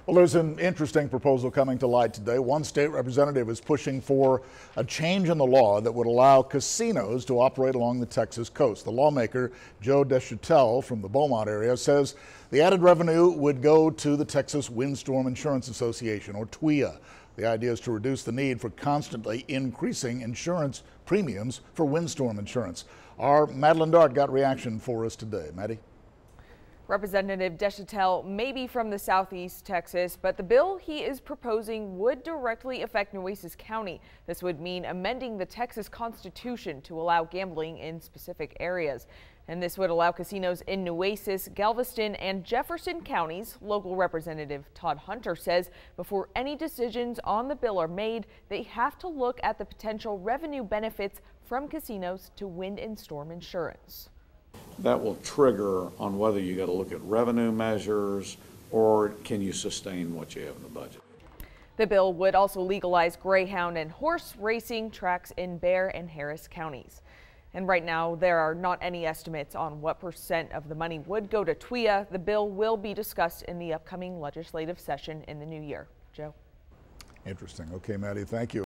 Well, there's an interesting proposal coming to light today. One state representative is pushing for a change in the law that would allow casinos to operate along the Texas coast. The lawmaker, Joe Deschanel from the Beaumont area, says the added revenue would go to the Texas Windstorm Insurance Association, or TWIA. The idea is to reduce the need for constantly increasing insurance premiums for windstorm insurance. Our Madeline Dart got reaction for us today. Maddie? Representative Deschanel may be from the southeast Texas, but the bill he is proposing would directly affect Nueces County. This would mean amending the Texas Constitution to allow gambling in specific areas. And this would allow casinos in Nueces, Galveston, and Jefferson counties. Local Representative Todd Hunter says before any decisions on the bill are made, they have to look at the potential revenue benefits from casinos to wind and storm insurance. That will trigger on whether you got to look at revenue measures or can you sustain what you have in the budget. The bill would also legalize greyhound and horse racing tracks in Bexar and Harris counties. And right now, there are not any estimates on what % of the money would go to TWIA. The bill will be discussed in the upcoming legislative session in the new year. Joe? Interesting. Okay, Maddie, thank you.